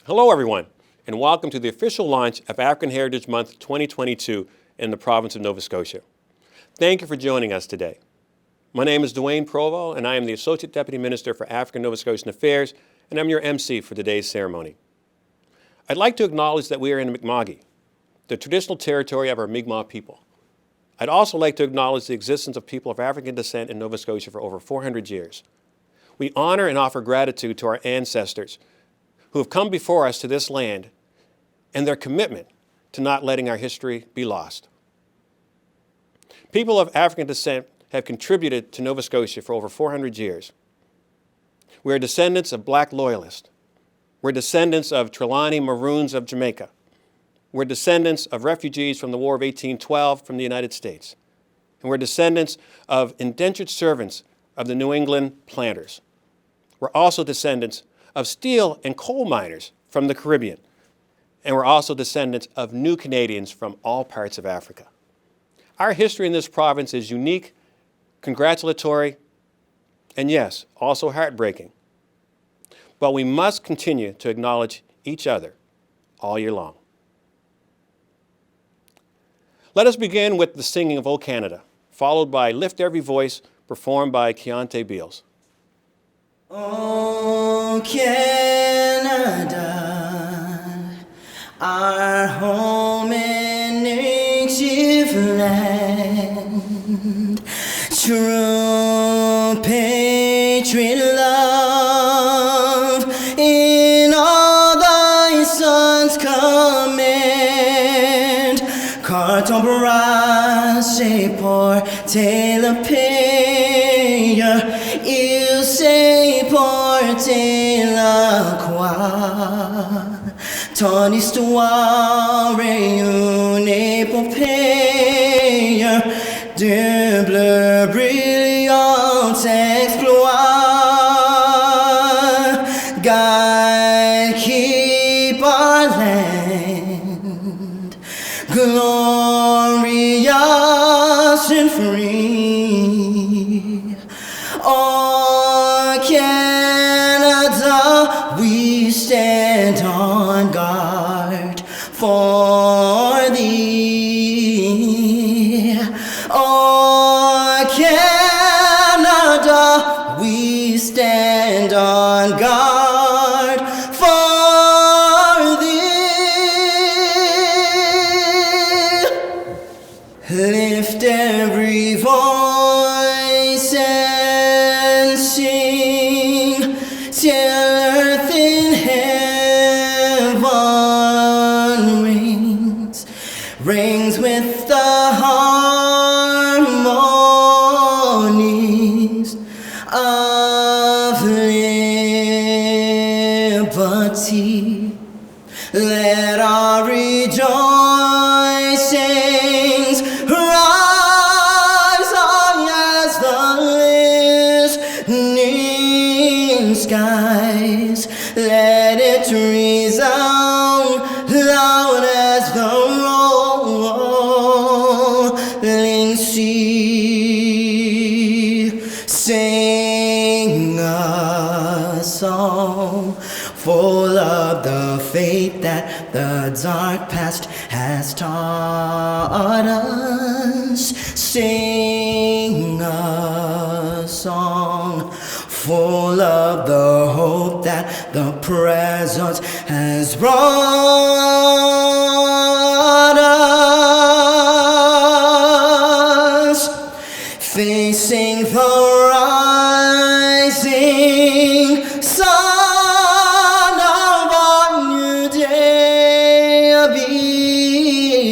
Hello everyone, and welcome to the official launch of African Heritage Month 2022 in the province of Nova Scotia. Thank you for joining us today. My name is Dwayne Provo, and I am the Associate Deputy Minister for African Nova Scotian Affairs, and I'm your MC for today's ceremony. I'd like to acknowledge that we are in Mi'kma'ki, the traditional territory of our Mi'kmaq people. I'd also like to acknowledge the existence of people of African descent in Nova Scotia for over 400 years. We honor and offer gratitude to our ancestors who have come before us to this land and their commitment to not letting our history be lost. People of African descent have contributed to Nova Scotia for over 400 years. We are descendants of Black loyalists. We're descendants of Trelawney Maroons of Jamaica. We're descendants of refugees from the War of 1812 from the United States. And we're descendants of indentured servants of the New England planters. We're also descendants of steel and coal miners from the Caribbean. And we're also descendants of new Canadians from all parts of Africa. Our history in this province is unique, congratulatory, and yes, also heartbreaking. But we must continue to acknowledge each other all year long. Let us begin with the singing of O Canada, followed by Lift Every Voice, performed by Keontae Beals. Oh, Canada, our home and native land, true patriot love in all thy sons command, carton brasse porter le pays, il sait porter la croix. Ton histoire est une épopée de bleu brillant exploit. God keep our land glorious and free. Oh, Canada, we stand on guard for thee. Oh, Canada, we stand on guard for thee. Lift every voice and sing till earth in heaven rings with the harmonies of liberty. Let our rejoicings rise high as the listening skies. Let it resound loud as the rolling sea. Sing a song full of the faith that the dark past has taught us. Sing a song full of the hope that the present has brought us. Facing the rising sun of our new day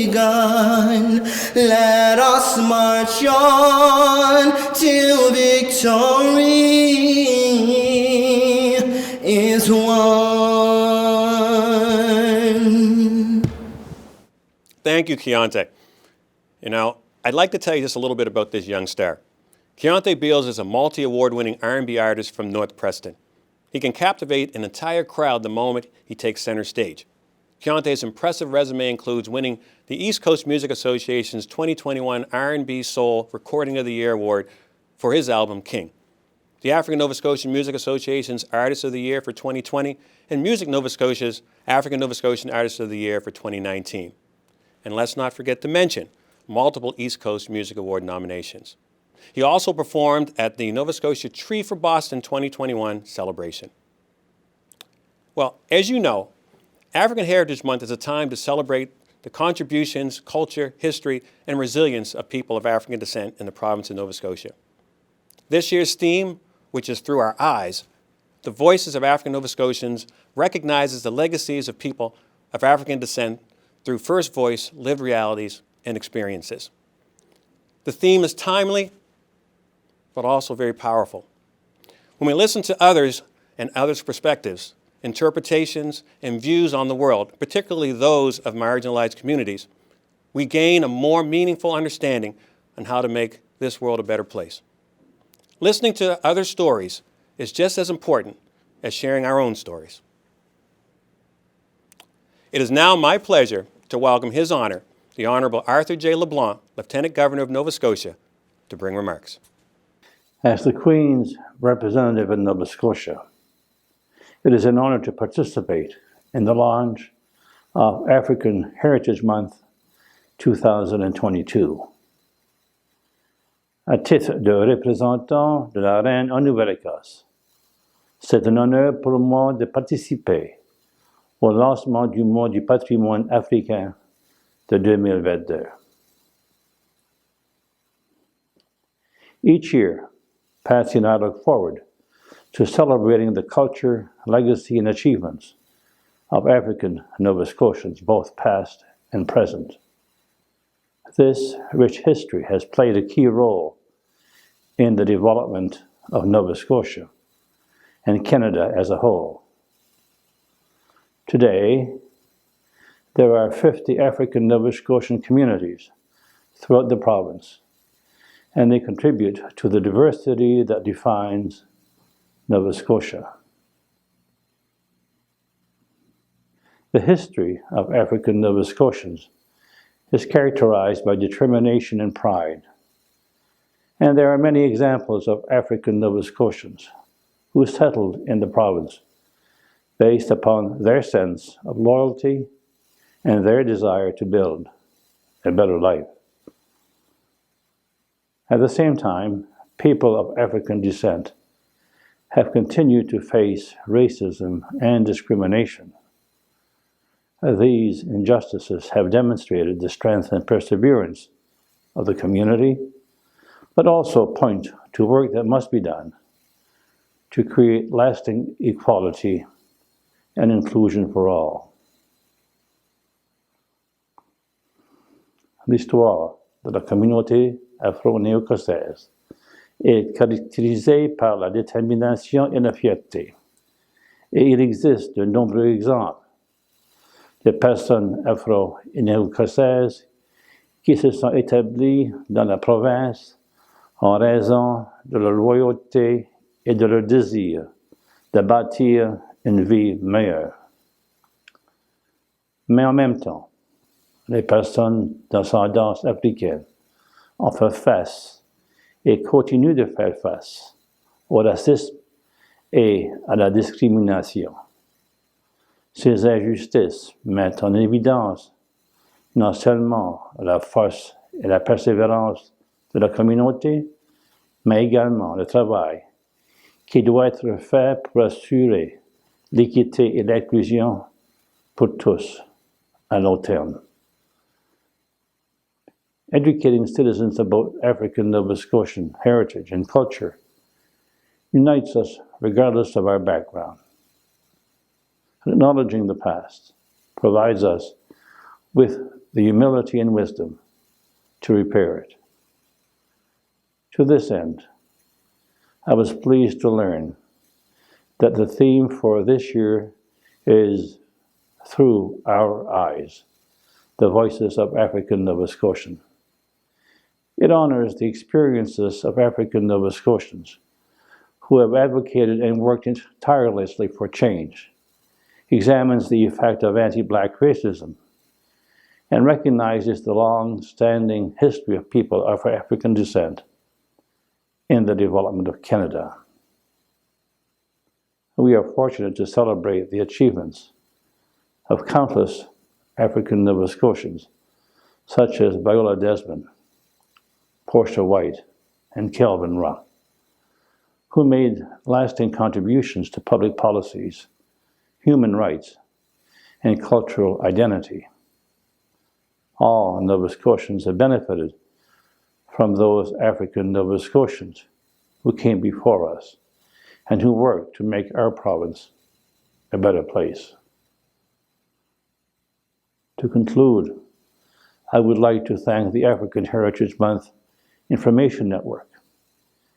begun, let us march on till victory is won. Thank you, Keontae. I'd like to tell you just a little bit about this young star. Keontae Beals is a multi-award-winning R&B artist from North Preston. He can captivate an entire crowd the moment he takes center stage. Keontae's impressive resume includes winning the East Coast Music Association's 2021 R&B Soul Recording of the Year Award for his album, King. the African Nova Scotian Music Association's Artist of the Year for 2020, and Music Nova Scotia's African Nova Scotian Artist of the Year for 2019. And let's not forget to mention multiple East Coast Music Award nominations. He also performed at the Nova Scotia Tree for Boston 2021 celebration. Well, as you know, African Heritage Month is a time to celebrate the contributions, culture, history, and resilience of people of African descent in the province of Nova Scotia. This year's theme, which is Through Our Eyes, the Voices of African Nova Scotians, recognizes the legacies of people of African descent through first voice, lived realities, and experiences. The theme is timely, but also very powerful. When we listen to others and others' perspectives, interpretations, and views on the world, particularly those of marginalized communities, we gain a more meaningful understanding on how to make this world a better place. Listening to other stories is just as important as sharing our own stories. It is now my pleasure to welcome His Honor, the Honorable Arthur J. LeBlanc, Lieutenant Governor of Nova Scotia, to bring remarks. As the Queen's representative in Nova Scotia, it is an honor to participate in the launch of African Heritage Month 2022. À titre de représentant de la Reine en Nouvelle-Écosse, c'est un honneur pour moi de participer au lancement du mois du patrimoine africain de 2022. Each year, Patsy and I look forward to celebrating the culture, legacy, and achievements of African Nova Scotians, both past and present. This rich history has played a key role in the development of Nova Scotia and Canada as a whole. Today, there are 50 African Nova Scotian communities throughout the province, and they contribute to the diversity that defines Nova Scotia. The history of African Nova Scotians is characterized by determination and pride. And there are many examples of African Nova Scotians who settled in the province based upon their sense of loyalty and their desire to build a better life. At the same time, people of African descent have continued to face racism and discrimination. These injustices have demonstrated the strength and perseverance of the community, but also point to work that must be done to create lasting equality and inclusion for all. L'histoire de la communauté afro-néo-écossaise est caractérisée par la détermination et la fierté. Et il existe de nombreux exemples de personnes afro-néo-écossaises qui se sont établies dans la province en raison de leur loyauté et de leur désir de bâtir une vie meilleure. Mais en même temps, les personnes d'ascendance africaine ont fait face et continuent de faire face au racisme et à la discrimination. Ces injustices mettent en évidence non seulement la force et la persévérance de la communauté, mais également le travail qui doit être fait pour assurer l'équité et l'inclusion pour tous à long terme. Educating citizens about African Nova Scotian heritage and culture unites us regardless of our background. Acknowledging the past provides us with the humility and wisdom to repair it. To this end, I was pleased to learn that the theme for this year is Through Our Eyes, the Voices of African Nova Scotians. It honors the experiences of African Nova Scotians who have advocated and worked tirelessly for change, examines the effect of anti-Black racism, and recognizes the long-standing history of people of African descent in the development of Canada. We are fortunate to celebrate the achievements of countless African Nova Scotians, such as Viola Desmond, Portia White, and Kelvin Rock, who made lasting contributions to public policies, human rights, and cultural identity. All Nova Scotians have benefited from those African Nova Scotians who came before us and who worked to make our province a better place. To conclude, I would like to thank the African Heritage Month Information Network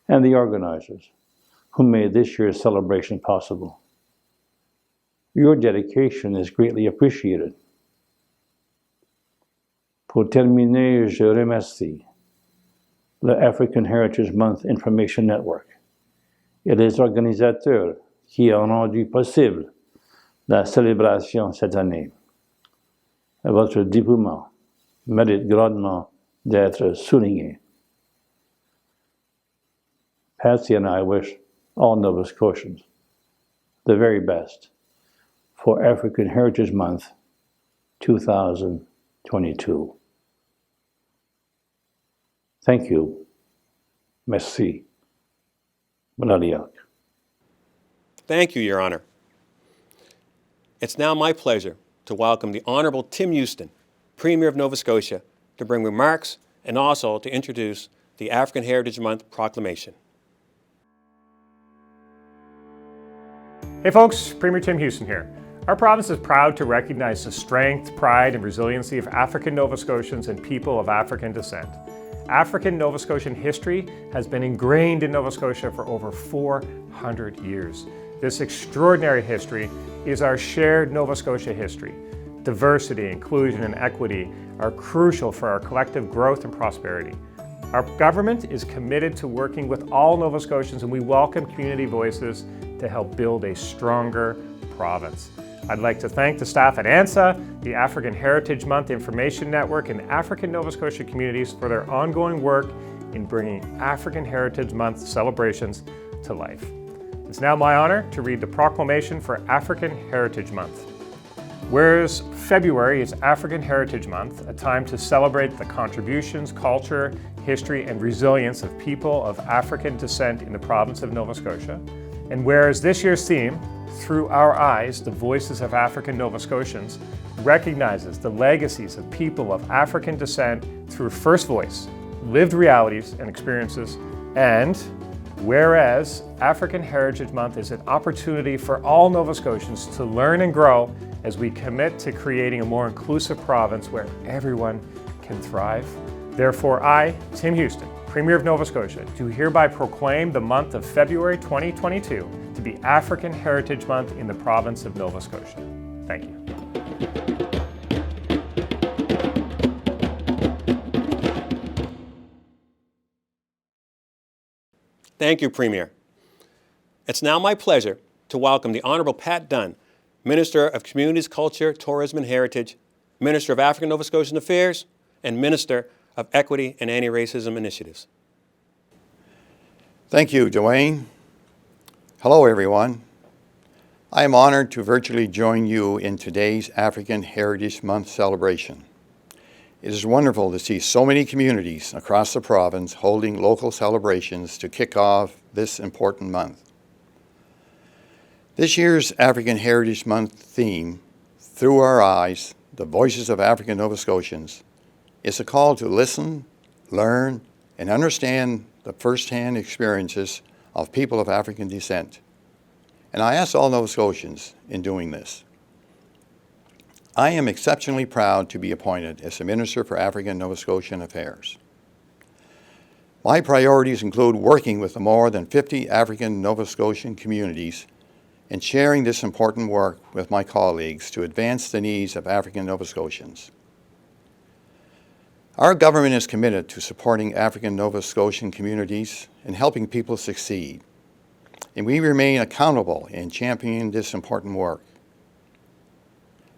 and the organizers who made this year's celebration possible. Your dedication is greatly appreciated. Pour terminer, je remercie le African Heritage Month Information Network et les organisateurs qui ont rendu possible la célébration cette année. Votre dévouement mérite grandement d'être souligné. Patsy and I wish all Nova Scotians the very best for African Heritage Month 2022. Thank you. Merci. Bonadiak. Thank you, Your Honor. It's now my pleasure to welcome the Honorable Tim Houston, Premier of Nova Scotia, to bring remarks and also to introduce the African Heritage Month Proclamation. Hey folks, Premier Tim Houston here. Our province is proud to recognize the strength, pride, and resiliency of African Nova Scotians and people of African descent. African Nova Scotian history has been ingrained in Nova Scotia for over 400 years. This extraordinary history is our shared Nova Scotia history. Diversity, inclusion, and equity are crucial for our collective growth and prosperity. Our government is committed to working with all Nova Scotians, and we welcome community voices to help build a stronger province. I'd like to thank the staff at ANSA, the African Heritage Month Information Network, and African Nova Scotia communities for their ongoing work in bringing African Heritage Month celebrations to life. It's now my honor to read the proclamation for African Heritage Month. Whereas February is African Heritage Month, a time to celebrate the contributions, culture, history, and resilience of people of African descent in the province of Nova Scotia, and whereas this year's theme, Through Our Eyes, the Voices of African Nova Scotians, recognizes the legacies of people of African descent through first voice, lived realities and experiences, and whereas African Heritage Month is an opportunity for all Nova Scotians to learn and grow as we commit to creating a more inclusive province where everyone can thrive. Therefore, I, Tim Houston, Premier of Nova Scotia, do hereby proclaim the month of February 2022 to be African Heritage Month in the province of Nova Scotia. Thank you. Thank you, Premier. It's now my pleasure to welcome the Honorable Pat Dunn, Minister of Communities, Culture, Tourism and Heritage, Minister of African Nova Scotian Affairs, and Minister of Equity and Anti-Racism Initiatives. Thank you, Dwayne. Hello, everyone. I am honored to virtually join you in today's African Heritage Month celebration. It is wonderful to see so many communities across the province holding local celebrations to kick off this important month. This year's African Heritage Month theme, Through Our Eyes, the Voices of African Nova Scotians, is a call to listen, learn, and understand the first-hand experiences of people of African descent. And I ask all Nova Scotians in doing this. I am exceptionally proud to be appointed as the Minister for African Nova Scotian Affairs. My priorities include working with the more than 50 African Nova Scotian communities and sharing this important work with my colleagues to advance the needs of African Nova Scotians. Our government is committed to supporting African Nova Scotian communities and helping people succeed, and we remain accountable in championing this important work.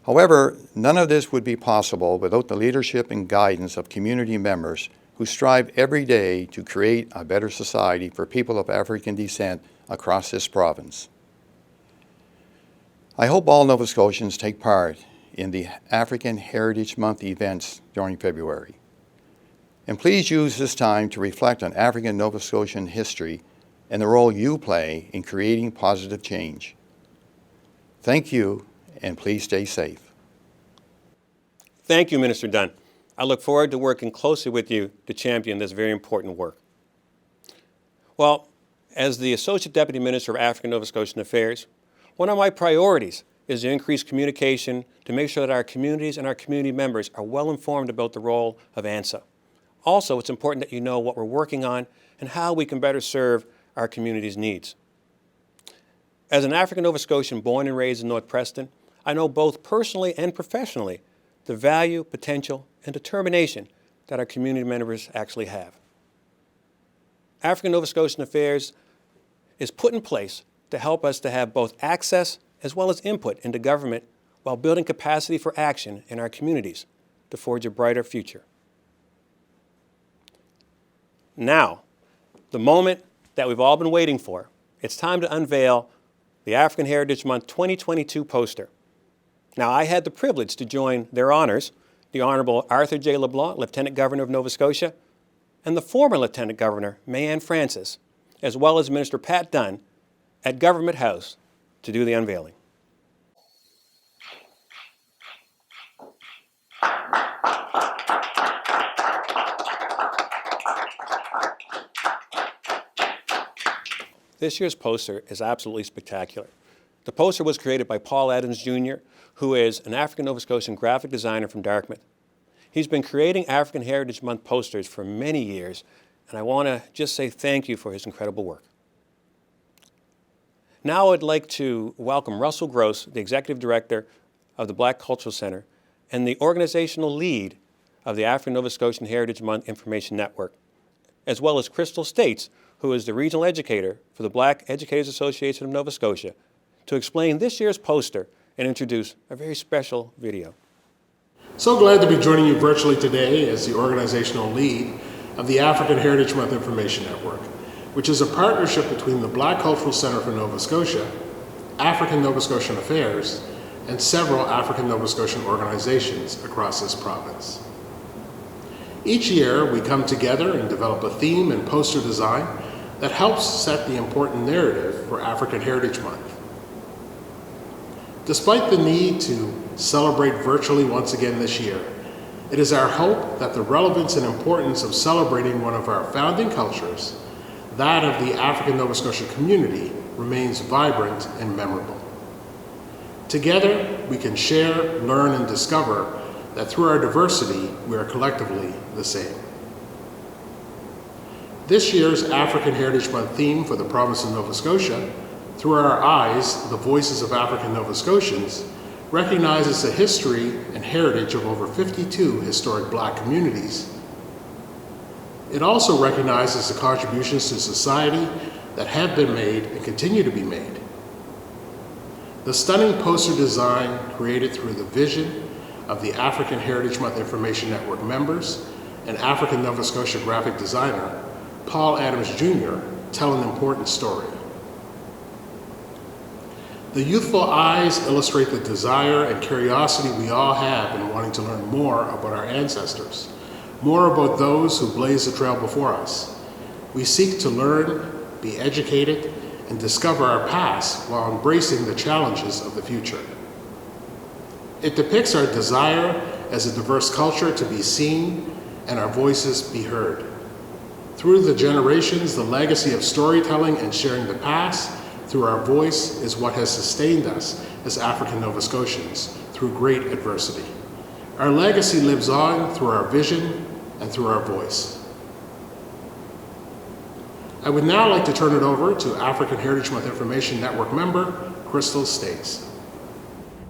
However, none of this would be possible without the leadership and guidance of community members who strive every day to create a better society for people of African descent across this province. I hope all Nova Scotians take part in the African Heritage Month events during February. And please use this time to reflect on African Nova Scotian history and the role you play in creating positive change. Thank you, and please stay safe. Thank you, Minister Dunn. I look forward to working closely with you to champion this very important work. Well, as the Associate Deputy Minister of African Nova Scotian Affairs, one of my priorities is to increase communication to make sure that our communities and our community members are well informed about the role of ANSA. Also, it's important that you know what we're working on and how we can better serve our community's needs. As an African Nova Scotian born and raised in North Preston, I know both personally and professionally the value, potential, and determination that our community members actually have. African Nova Scotian Affairs is put in place to help us to have both access as well as input into government while building capacity for action in our communities to forge a brighter future. Now, the moment that we've all been waiting for, it's time to unveil the African Heritage Month 2022 poster. Now, I had the privilege to join their honors, the Honorable Arthur J. LeBlanc, Lieutenant Governor of Nova Scotia, and the former Lieutenant Governor, Mayanne Francis, as well as Minister Pat Dunn, at Government House to do the unveiling. This year's poster is absolutely spectacular. The poster was created by Paul Adams Jr., who is an African Nova Scotian graphic designer from Dartmouth. He's been creating African Heritage Month posters for many years, and I want to just say thank you for his incredible work. Now I'd like to welcome Russell Gross, the Executive Director of the Black Cultural Center and the organizational lead of the African Nova Scotian Heritage Month Information Network, as well as Crystal States, who is the regional educator for the Black Educators Association of Nova Scotia, to explain this year's poster and introduce a very special video. So glad to be joining you virtually today as the organizational lead of the African Heritage Month Information Network, which is a partnership between the Black Cultural Center for Nova Scotia, African Nova Scotian Affairs, and several African Nova Scotian organizations across this province. Each year, we come together and develop a theme and poster design that helps set the important narrative for African Heritage Month. Despite the need to celebrate virtually once again this year, it is our hope that the relevance and importance of celebrating one of our founding cultures, that of the African Nova Scotia community, remains vibrant and memorable. Together, we can share, learn, and discover that through our diversity, we are collectively the same. This year's African Heritage Month theme for the province of Nova Scotia, Through Our Eyes, the Voices of African Nova Scotians, recognizes the history and heritage of over 52 historic Black communities. It also recognizes the contributions to society that have been made and continue to be made. The stunning poster design created through the vision of the African Heritage Month Information Network members and African Nova Scotia graphic designer, Paul Adams Jr., tell an important story. The youthful eyes illustrate the desire and curiosity we all have in wanting to learn more about our ancestors, more about those who blazed the trail before us. We seek to learn, be educated, and discover our past while embracing the challenges of the future. It depicts our desire as a diverse culture to be seen and our voices be heard. Through the generations, the legacy of storytelling and sharing the past through our voice is what has sustained us as African Nova Scotians through great adversity. Our legacy lives on through our vision and through our voice. I would now like to turn it over to African Heritage Month Information Network member, Crystal States.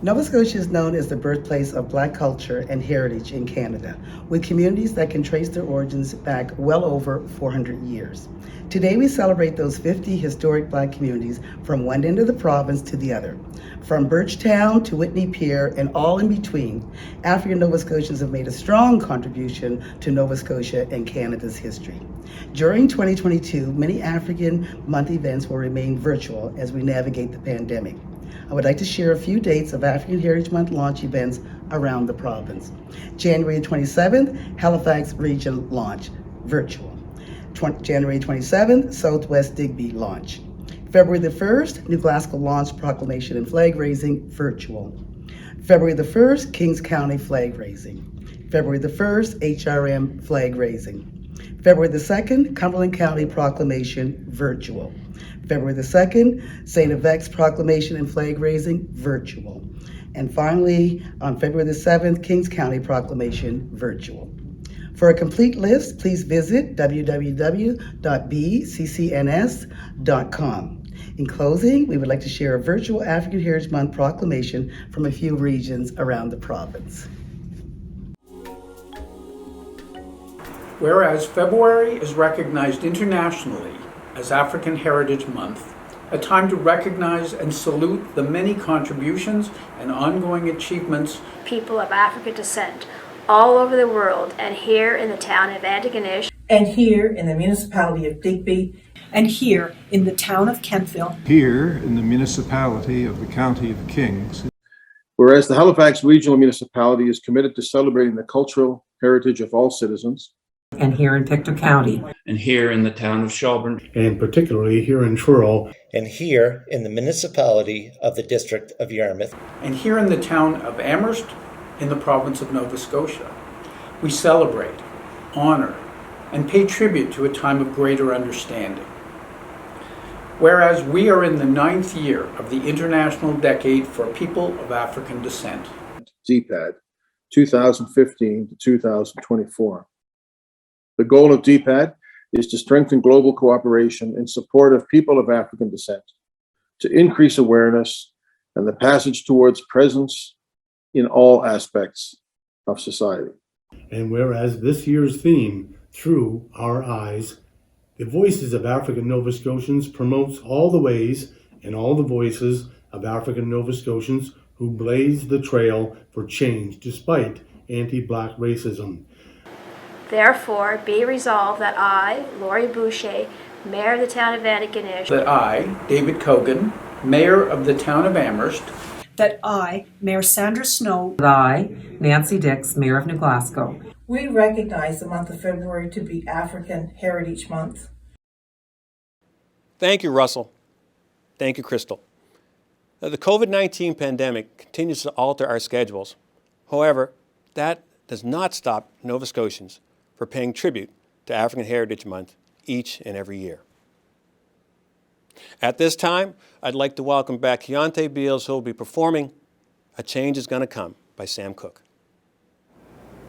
Nova Scotia is known as the birthplace of Black culture and heritage in Canada, with communities that can trace their origins back well over 400 years. Today we celebrate those 50 historic Black communities from one end of the province to the other. From Birchtown to Whitney Pier and all in between, African Nova Scotians have made a strong contribution to Nova Scotia and Canada's history. During 2022, many African Month events will remain virtual as we navigate the pandemic. I would like to share a few dates of African Heritage Month launch events around the province. January 27th, Halifax Region launch, virtual. January 27th, Southwest Digby launch. February the 1st, New Glasgow launch, proclamation and flag raising, virtual. February the 1st, Kings County flag raising. February the 1st, HRM flag raising. February the 2nd, Cumberland County proclamation, virtual. February the 2nd, St. Yvette's proclamation and flag raising, virtual. And finally, on February the 7th, Kings County proclamation, virtual. For a complete list, please visit www.bccns.com. In closing, we would like to share a virtual African Heritage Month proclamation from a few regions around the province. Whereas February is recognized internationally as African Heritage Month, a time to recognize and salute the many contributions and ongoing achievements people of African descent all over the world, and here in the town of Antigonish, and here in the municipality of Digby, and here in the town of Kentville, here in the municipality of the County of Kings. Whereas the Halifax Regional Municipality is committed to celebrating the cultural heritage of all citizens, and here in Pictou County, and here in the town of Shelburne, and particularly here in Truro, and here in the municipality of the District of Yarmouth, and here in the town of Amherst in the province of Nova Scotia, we celebrate, honor, and pay tribute to a time of greater understanding. Whereas we are in the 9th year of the International Decade for People of African Descent, DPAD, 2015 to 2024. The goal of DPAD is to strengthen global cooperation in support of people of African descent, to increase awareness and the passage towards presence in all aspects of society. And whereas this year's theme, Through Our Eyes, the Voices of African Nova Scotians, promotes all the ways and all the voices of African Nova Scotians who blaze the trail for change despite anti-Black racism. Therefore, be resolved that I, Laurie Boucher, Mayor of the town of Antigonish, that I, David Cogan, Mayor of the town of Amherst, that I, Mayor Sandra Snow, that I, Nancy Dix, Mayor of New Glasgow, we recognize the month of February to be African Heritage Month. Thank you, Russell. Thank you, Crystal. The COVID-19 pandemic continues to alter our schedules. However, that does not stop Nova Scotians for paying tribute to African Heritage Month each and every year. At this time, I'd like to welcome back Keontae Beals, who will be performing A Change Is Gonna Come by Sam Cooke.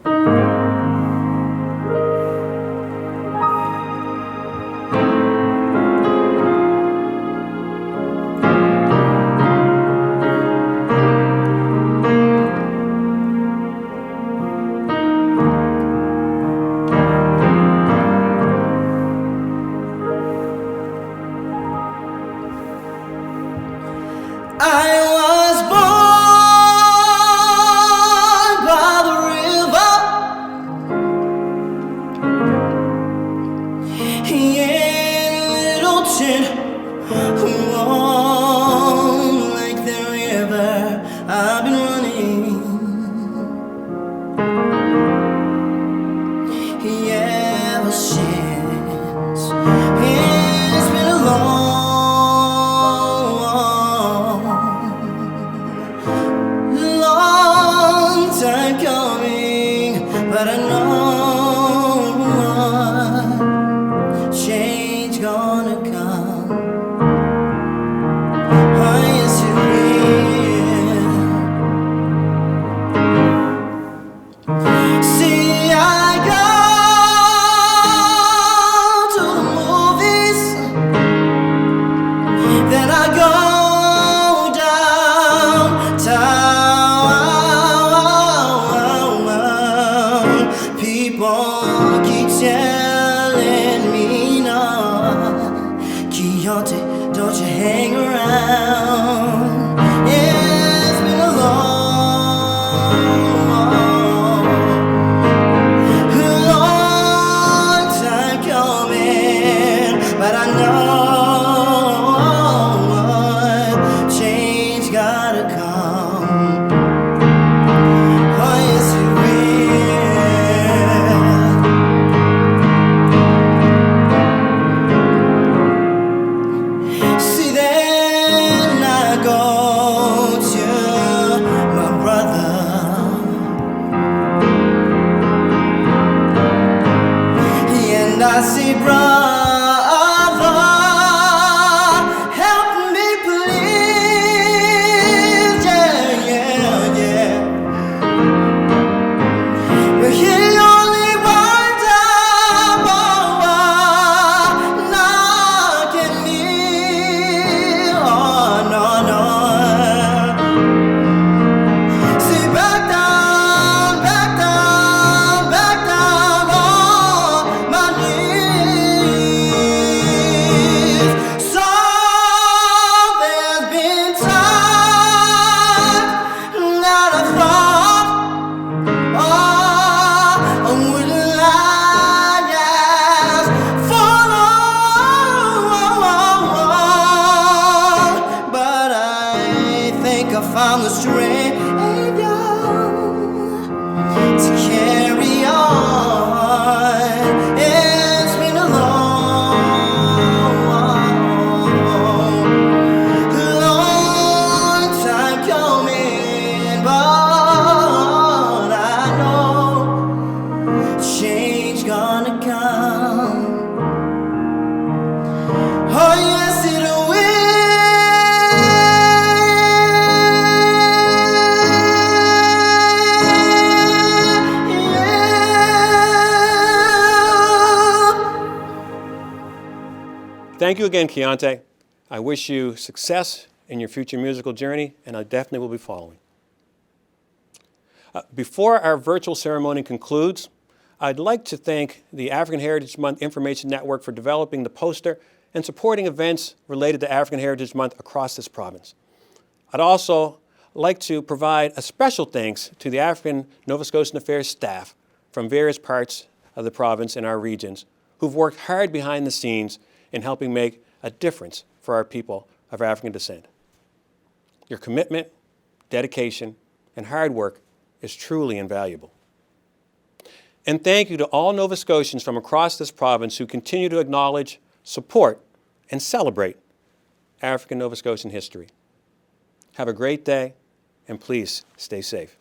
People think I found the strength to carry on. It's been a long time coming, but I know change gonna come. Oh yes, it will. Thank you again, Keontae. I wish you success in your future musical journey, and I definitely will be following. Before our virtual ceremony concludes, I'd like to thank the African Heritage Month Information Network for developing the poster and supporting events related to African Heritage Month across this province. I'd also like to provide a special thanks to the African Nova Scotian Affairs staff from various parts of the province and our regions who've worked hard behind the scenes in helping make a difference for our people of African descent. Your commitment, dedication, and hard work is truly invaluable. And thank you to all Nova Scotians from across this province who continue to acknowledge, support, and celebrate African Nova Scotian history. Have a great day, and please stay safe.